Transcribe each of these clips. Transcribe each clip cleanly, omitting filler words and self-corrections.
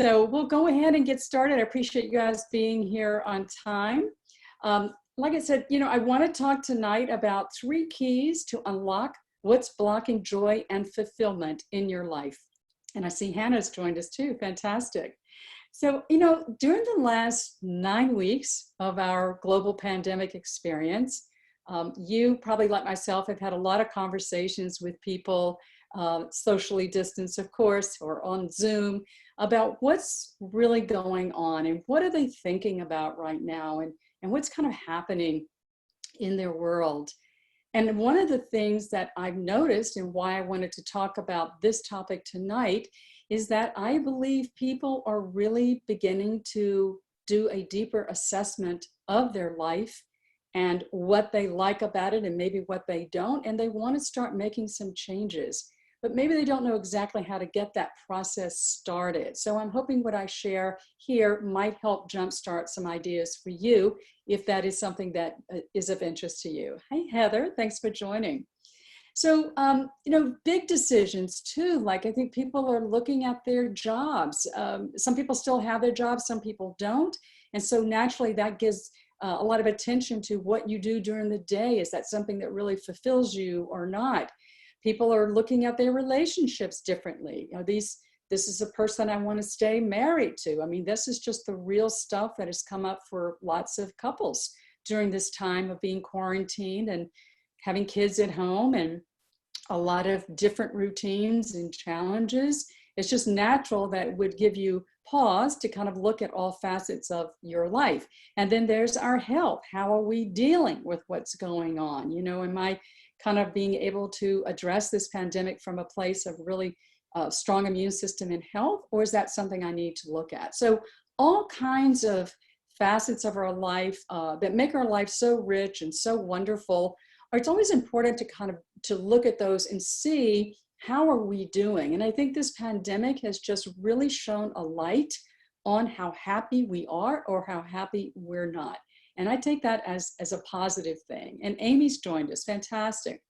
So we'll go ahead and get started. I appreciate you guys being here on time. Like I said, I want to talk tonight about 3 keys to unlock what's blocking joy and fulfillment in your life. And I see Hannah's joined us too. Fantastic. So, during the last 9 weeks of our global pandemic experience, you probably, like myself, have had a lot of conversations with people, socially distanced, of course, or on Zoom, about what's really going on and what are they thinking about right now, and what's kind of happening in their world. And one of the things that I've noticed and why I wanted to talk about this topic tonight is that I believe people are really beginning to do a deeper assessment of their life and what they like about it and maybe what they don't, and they want to start making some changes. But maybe they don't know exactly how to get that process started. So I'm hoping what I share here might help jumpstart some ideas for you if that is something that is of interest to you. Hey, Heather, thanks for joining. So, big decisions too, like I think people are looking at their jobs. Some people still have their jobs, some people don't. And so naturally that gives a lot of attention to what you do during the day. Is that something that really fulfills you or not? People are looking at their relationships differently. This is a person I want to stay married to. I mean, this is just the real stuff that has come up for lots of couples during this time of being quarantined and having kids at home and a lot of different routines and challenges. It's just natural that it would give you pause to kind of look at all facets of your life. And then there's our health. How are we dealing with what's going on? Am I kind of being able to address this pandemic from a place of really strong immune system and health, or is that something I need to look at? So all kinds of facets of our life that make our life so rich and so wonderful, it's always important to kind of to look at those and see how are we doing. And I think this pandemic has just really shown a light on how happy we are or how happy we're not. And I take that as a positive thing. And Amy's joined us. Fantastic.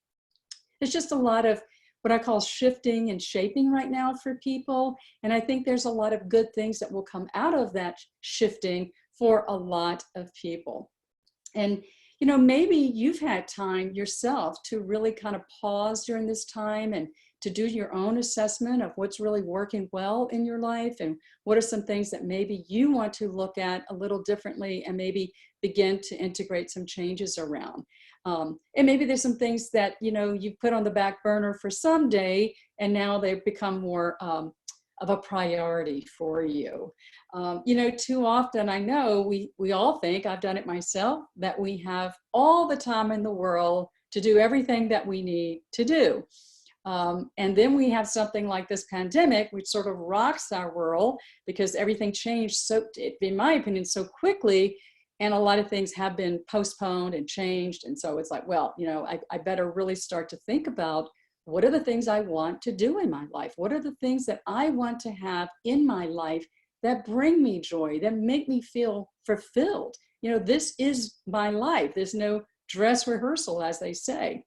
There's just a lot of what I call shifting and shaping right now for people. And I think there's a lot of good things that will come out of that shifting for a lot of people. And, maybe you've had time yourself to really kind of pause during this time and to do your own assessment of what's really working well in your life and what are some things that maybe you want to look at a little differently and maybe begin to integrate some changes around. And maybe there's some things that, you put on the back burner for someday and now they've become more of a priority for you. Too often I know we all think, I've done it myself, that we have all the time in the world to do everything that we need to do. And then we have something like this pandemic, which sort of rocks our world because everything changed so, in my opinion, so quickly. And a lot of things have been postponed and changed. And so it's like, well, I better really start to think about what are the things I want to do in my life? What are the things that I want to have in my life that bring me joy, that make me feel fulfilled? This is my life. There's no dress rehearsal, as they say.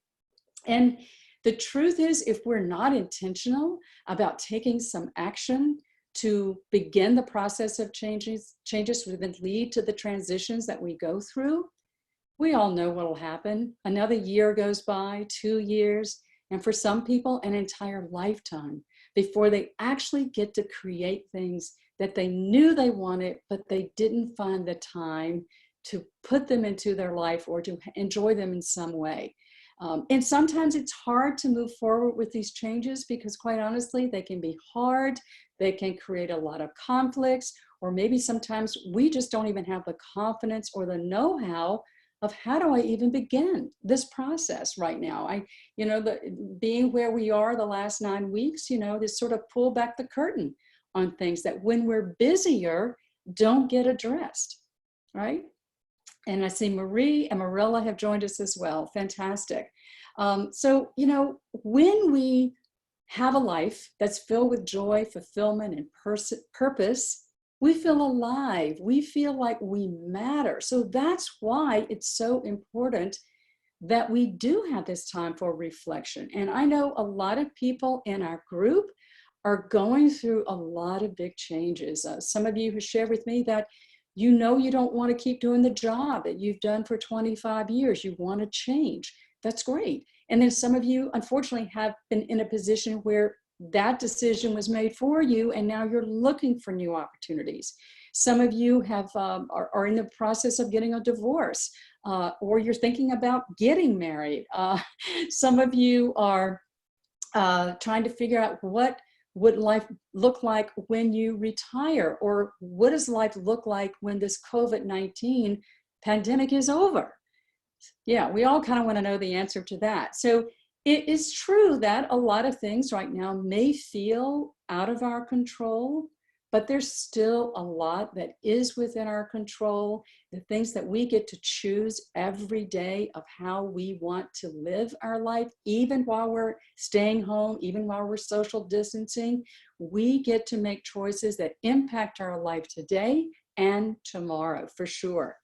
And the truth is, if we're not intentional about taking some action to begin the process of changes that lead to the transitions that we go through, we all know what will happen. Another year goes by, 2 years, and for some people, an entire lifetime before they actually get to create things that they knew they wanted, but they didn't find the time to put them into their life or to enjoy them in some way. And sometimes it's hard to move forward with these changes because, quite honestly, they can be hard. They can create a lot of conflicts, or maybe sometimes we just don't even have the confidence or the know-how of how do I even begin this process right now. Being where we are the last 9 weeks, this sort of pull back the curtain on things that when we're busier, don't get addressed, right? And I see Marie and Marilla have joined us as well. Fantastic. So, when we have a life that's filled with joy, fulfillment, and purpose, we feel alive. We feel like we matter. So that's why it's so important that we do have this time for reflection. And I know a lot of people in our group are going through a lot of big changes. Some of you who share with me that you know you don't want to keep doing the job that you've done for 25 years. You want to change. That's great. And then some of you, unfortunately, have been in a position where that decision was made for you, and now you're looking for new opportunities. Some of you have are in the process of getting a divorce, or you're thinking about getting married. Some of you are trying to figure out what would life look like when you retire, or what does life look like when this COVID-19 pandemic is over? Yeah, we all kind of want to know the answer to that. So it is true that a lot of things right now may feel out of our control, but there's still a lot that is within our control, the things that we get to choose every day of how we want to live our life, even while we're staying home, even while we're social distancing. We get to make choices that impact our life today and tomorrow, for sure.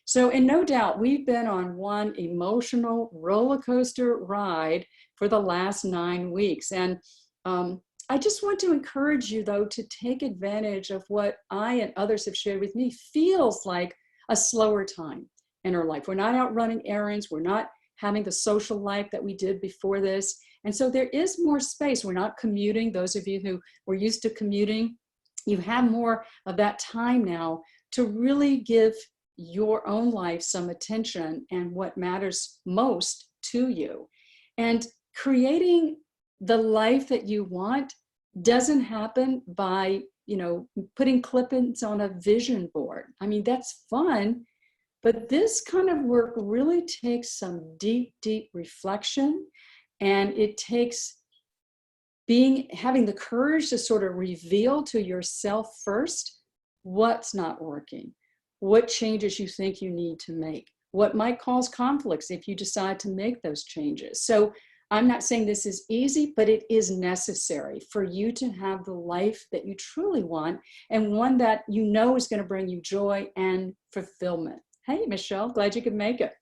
So, and no doubt, we've been on one emotional roller coaster ride for the last 9 weeks. And I just want to encourage you, though, to take advantage of what I and others have shared with me feels like a slower time in our life. We're not out running errands. We're not having the social life that we did before this. And so there is more space. We're not commuting. Those of you who were used to commuting, you have more of that time now to really give your own life some attention and what matters most to you. And creating the life that you want doesn't happen by, putting clip-ins on a vision board. I mean, that's fun, but this kind of work really takes some deep, deep reflection, and it takes having the courage to sort of reveal to yourself first what's not working, what changes you think you need to make, what might cause conflicts if you decide to make those changes. So I'm not saying this is easy, but it is necessary for you to have the life that you truly want, and one that you know is going to bring you joy and fulfillment. Hey, Michelle, glad you could make it.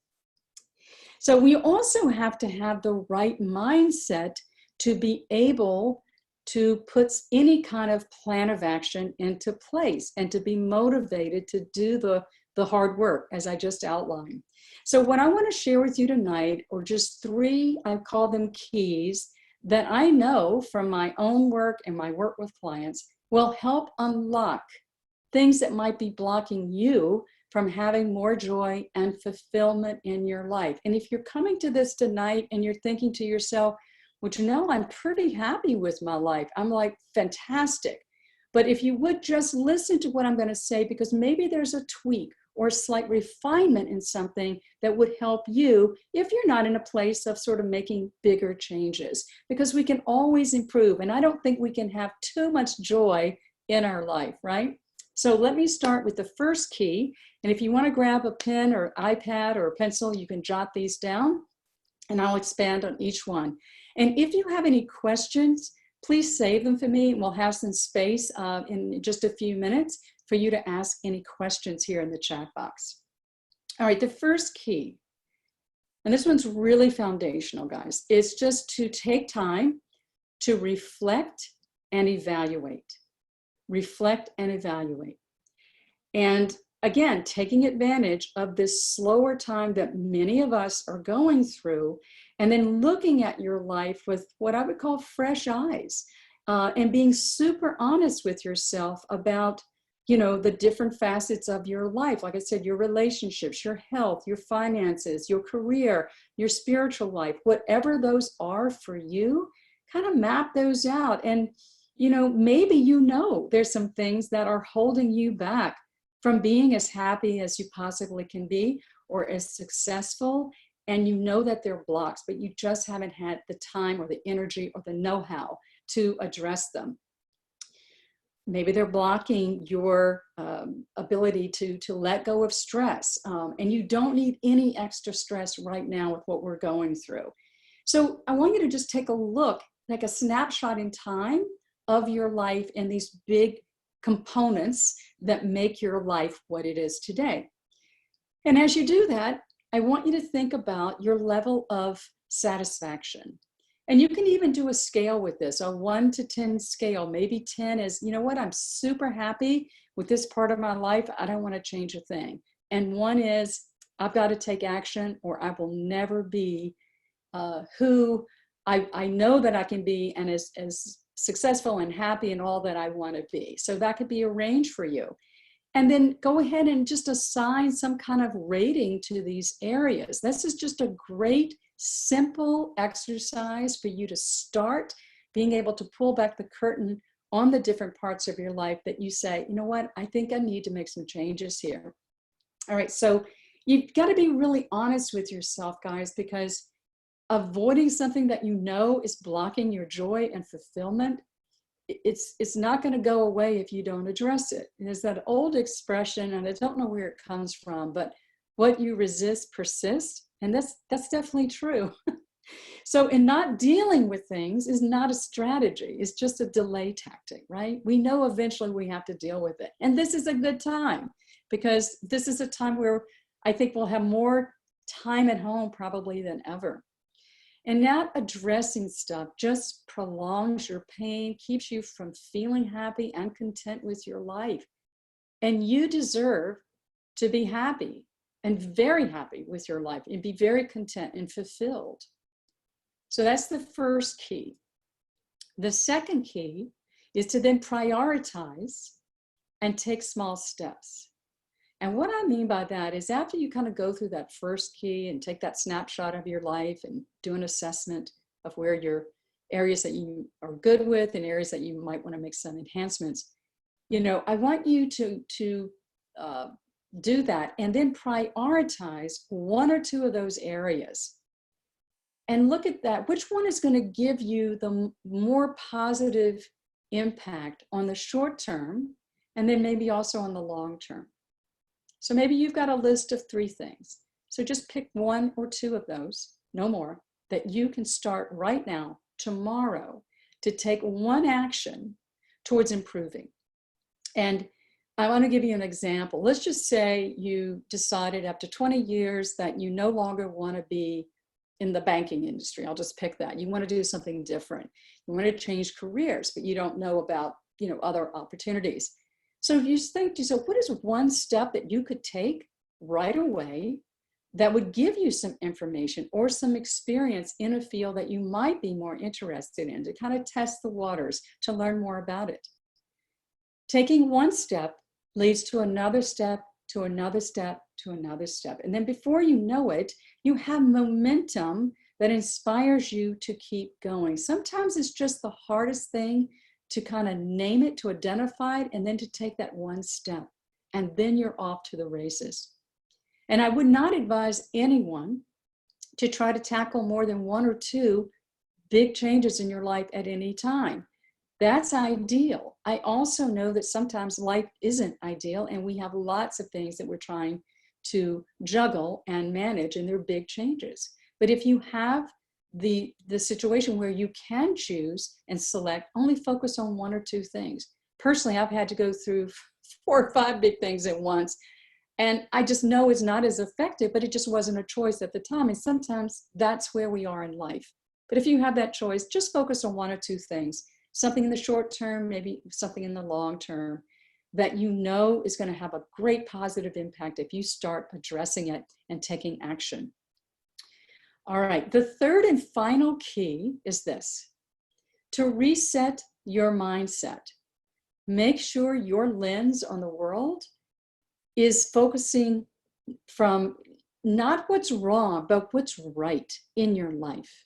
So we also have to have the right mindset to be able to put any kind of plan of action into place and to be motivated to do the hard work, as I just outlined. So what I want to share with you tonight are just 3, I call them keys, that I know from my own work and my work with clients will help unlock things that might be blocking you from having more joy and fulfillment in your life. And if you're coming to this tonight and you're thinking to yourself, well, Jennell, I'm pretty happy with my life. I'm like, fantastic. But if you would just listen to what I'm going to say, because maybe there's a tweak or a slight refinement in something that would help you if you're not in a place of sort of making bigger changes, because we can always improve. And I don't think we can have too much joy in our life, right? So let me start with the first key. And if you want to grab a pen or iPad or a pencil, you can jot these down, and I'll expand on each one. And if you have any questions, please save them for me, and we'll have some space in just a few minutes for you to ask any questions here in the chat box. All right, the first key, and this one's really foundational, guys, is just to take time to reflect and evaluate. Reflect and evaluate. And again, taking advantage of this slower time that many of us are going through, and then looking at your life with what I would call fresh eyes, and being super honest with yourself about, the different facets of your life. Like I said, your relationships, your health, your finances, your career, your spiritual life, whatever those are for you, kind of map those out. And, maybe there's some things that are holding you back from being as happy as you possibly can be, or as successful, and that they're blocks, but you just haven't had the time or the energy or the know-how to address them. Maybe they're blocking your ability to let go of stress, and you don't need any extra stress right now with what we're going through. So I want you to just take a look, like a snapshot in time of your life and these big components that make your life what it is today. And as you do that, I want you to think about your level of satisfaction. And you can even do a scale with this, a 1 to 10 scale. Maybe 10 is, you know what, I'm super happy with this part of my life. I don't want to change a thing. And 1 is, I've got to take action or I will never be who I know that I can be and as successful and happy and all that I want to be. So that could be a range for you. And then go ahead and just assign some kind of rating to these areas. This is just a great, simple exercise for you to start being able to pull back the curtain on the different parts of your life that you say, you know what, I think I need to make some changes here. All right, so you've got to be really honest with yourself, guys, because avoiding something that you know is blocking your joy and fulfillment, it's not going to go away if you don't address it. There's that old expression, and I don't know where it comes from, but what you resist persists, and that's definitely true. So in not dealing with things is not a strategy, it's just a delay tactic, right? We know eventually we have to deal with it. And this is a good time because this is a time where I think we'll have more time at home probably than ever. And not addressing stuff just prolongs your pain, keeps you from feeling happy and content with your life. And you deserve to be happy and very happy with your life and be very content and fulfilled. So that's the first key. The second key is to then prioritize and take small steps. And what I mean by that is after you kind of go through that first key and take that snapshot of your life and do an assessment of where your areas that you are good with and areas that you might want to make some enhancements, you know, I want you to do that and then prioritize 1 or 2 of those areas. And look at that. Which one is going to give you the more positive impact on the short term and then maybe also on the long term? So maybe you've got a list of 3 things. So just pick 1 or 2 of those, no more, that you can start right now, tomorrow, to take 1 action towards improving. And I want to give you an example. Let's just say you decided after 20 years that you no longer want to be in the banking industry. I'll just pick that. You want to do something different. You want to change careers, but you don't know about, you know, other opportunities. So you think to yourself, what is 1 step that you could take right away that would give you some information or some experience in a field that you might be more interested in to kind of test the waters, to learn more about it? Taking 1 step leads to another step, to another step, to another step. And then before you know it, you have momentum that inspires you to keep going. Sometimes it's just the hardest thing to kind of name it, to identify it, and then to take that 1 step. And then you're off to the races. And I would not advise anyone to try to tackle more than 1 or 2 big changes in your life at any time. That's ideal. I also know that sometimes life isn't ideal and we have lots of things that we're trying to juggle and manage, and they're big changes. But if you have the situation where you can choose and select, only focus on 1 or 2 things. Personally, I've had to go through 4 or 5 big things at once, and I just know it's not as effective, but it just wasn't a choice at the time. And sometimes that's where we are in life. But if you have that choice, just focus on 1 or 2 things, something in the short term, maybe something in the long term, that you know is going to have a great positive impact if you start addressing it and taking action. All right, the third and final key is this: to reset your mindset. Make sure your lens on the world is focusing from not what's wrong, but what's right in your life.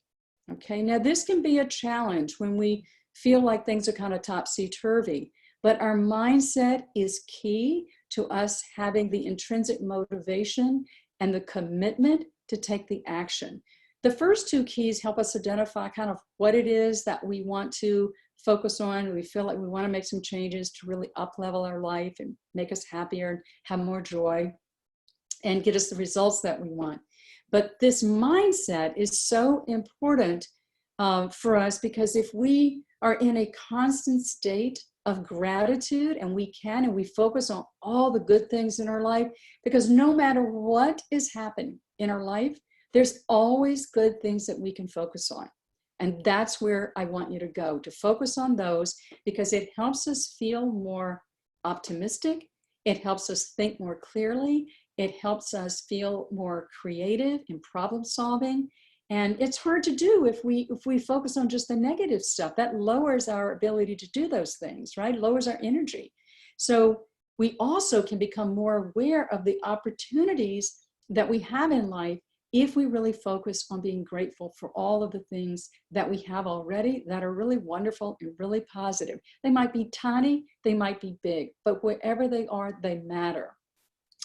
Okay, now this can be a challenge when we feel like things are kind of topsy-turvy, but our mindset is key to us having the intrinsic motivation and the commitment to take the action. The first 2 keys help us identify kind of what it is that we want to focus on. We feel like we want to make some changes to really up-level our life and make us happier and have more joy and get us the results that we want. But this mindset is so important for us, because if we are in a constant state of gratitude, and we focus on all the good things in our life, because no matter what is happening in our life, there's always good things that we can focus on. And that's where I want you to go, to focus on those, because it helps us feel more optimistic. It helps us think more clearly. It helps us feel more creative in problem solving. And it's hard to do if we focus on just the negative stuff. That lowers our ability to do those things, right? Lowers our energy. So we also can become more aware of the opportunities that we have in life if we really focus on being grateful for all of the things that we have already that are really wonderful and really positive. They might be tiny, they might be big, but wherever they are, they matter.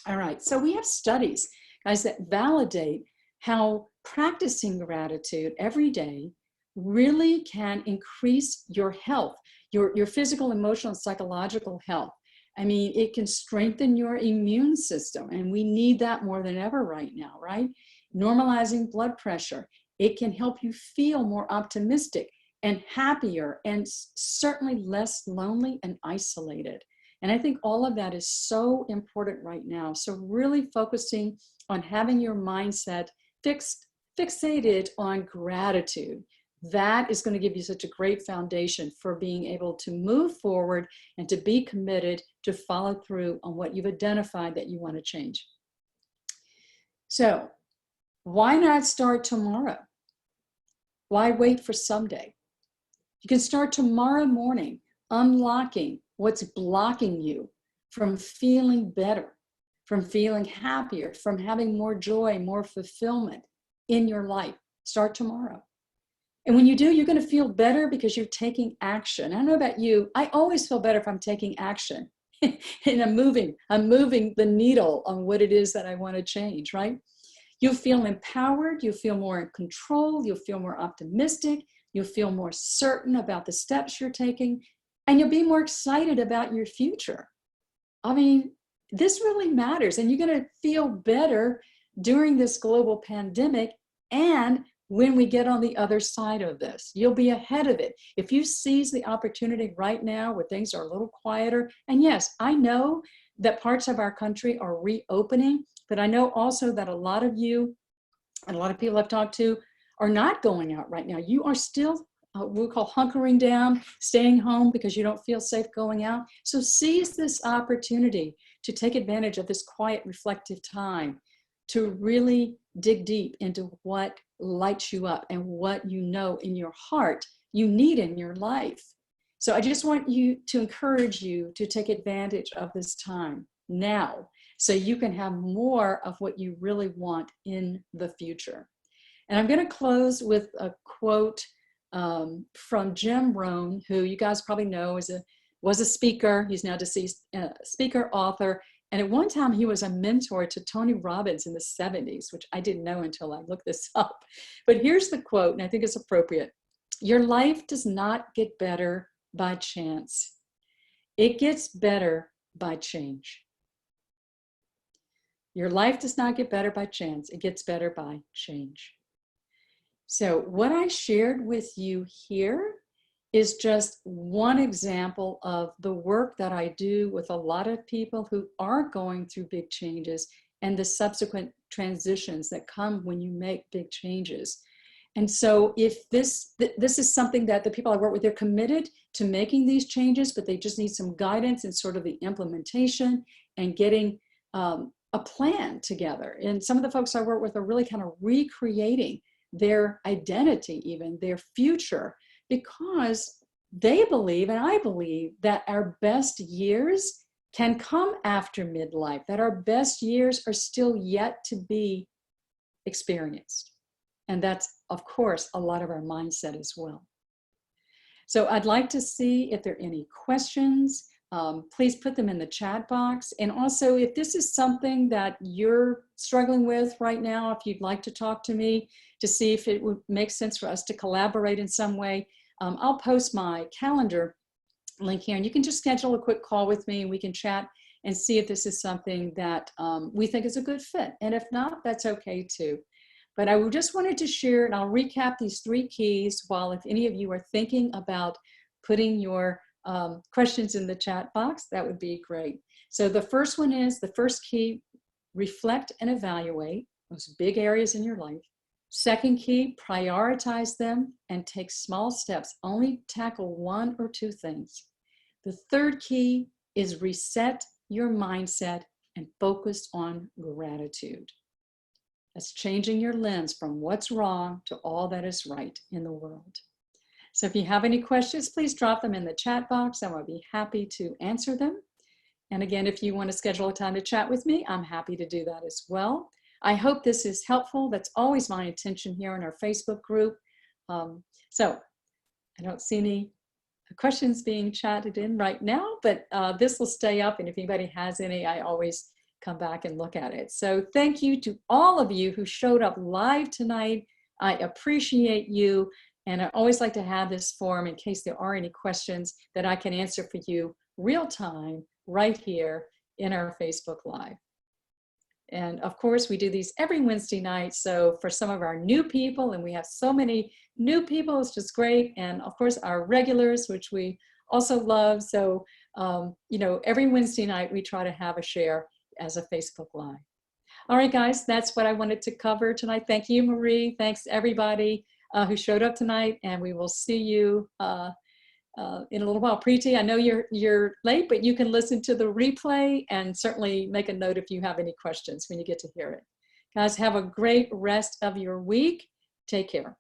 All right, so we have studies, guys, that validate how practicing gratitude every day really can increase your health, your physical, emotional, and psychological health. I mean, it can strengthen your immune system, and we need that more than ever right now, right? Normalizing blood pressure. It can help you feel more optimistic and happier and certainly less lonely and isolated. And I think all of that is so important right now. So really focusing on having your mindset fixated on gratitude. That is going to give you such a great foundation for being able to move forward and to be committed to follow through on what you've identified that you want to change. So why not start tomorrow? Why wait for someday? You can start tomorrow morning unlocking what's blocking you from feeling better, from feeling happier, from having more joy, more fulfillment in your life. Start tomorrow. And when you do, you're going to feel better because you're taking action. I don't know about you, I always feel better if I'm taking action. And I'm moving the needle on what it is that I want to change, right? You'll feel empowered, you'll feel more in control, you'll feel more optimistic, you'll feel more certain about the steps you're taking, and you'll be more excited about your future. I mean, this really matters, and you're going to feel better during this global pandemic and when we get on the other side of this. You'll be ahead of it. If you seize the opportunity right now where things are a little quieter, and yes, I know that parts of our country are reopening, but I know also that a lot of you and a lot of people I've talked to are not going out right now. You are still we'll call hunkering down, staying home because you don't feel safe going out. So seize this opportunity to take advantage of this quiet, reflective time to really dig deep into what lights you up and what you know in your heart you need in your life. So I just want to encourage you to take advantage of this time now so you can have more of what you really want in the future. And I'm going to close with a quote from Jim Rohn, who you guys probably know was a speaker. He's now deceased, speaker, author. And at one time he was a mentor to Tony Robbins in the 70s, which I didn't know until I looked this up. But here's the quote, and I think it's appropriate. Your life does not get better by chance. It gets better by change. Your life does not get better by chance. It gets better by change. So what I shared with you here is just one example of the work that I do with a lot of people who are going through big changes and the subsequent transitions that come when you make big changes. And so if this is something that the people I work with, they're committed to making these changes, but they just need some guidance in sort of the implementation and getting a plan together. And some of the folks I work with are really kind of recreating their identity, even their future, because they believe, and I believe, that our best years can come after midlife, that our best years are still yet to be experienced. And that's, of course, a lot of our mindset as well. So I'd like to see if there are any questions. Please put them in the chat box. And also, if this is something that you're struggling with right now, if you'd like to talk to me to see if it would make sense for us to collaborate in some way, I'll post my calendar link here, and you can just schedule a quick call with me and we can chat and see if this is something that we think is a good fit. And if not, that's okay too. But I just wanted to share, and I'll recap these 3 keys while if any of you are thinking about putting your questions in the chat box, that would be great. So the first one is, the first key, reflect and evaluate those big areas in your life. Second key, prioritize them and take small steps. Only tackle one or two things. The third key is reset your mindset and focus on gratitude. That's changing your lens from what's wrong to all that is right in the world. So if you have any questions, please drop them in the chat box. I will be happy to answer them. And again, if you want to schedule a time to chat with me, I'm happy to do that as well. I hope this is helpful. That's always my intention here in our Facebook group. So I don't see any questions being chatted in right now, but this will stay up. And if anybody has any, I always come back and look at it. So thank you to all of you who showed up live tonight. I appreciate you. And I always like to have this forum in case there are any questions that I can answer for you real time right here in our Facebook Live. And of course, we do these every Wednesday night. So for some of our new people, and we have so many new people, it's just great. And of course, our regulars, which we also love. So, you know, every Wednesday night, we try to have a share as a Facebook Live. All right, guys, that's what I wanted to cover tonight. Thank you, Marie. Thanks, everybody who showed up tonight. And we will see you in a little while. Preeti, I know you're late, but you can listen to the replay and certainly make a note if you have any questions when you get to hear it. Guys, have a great rest of your week. Take care.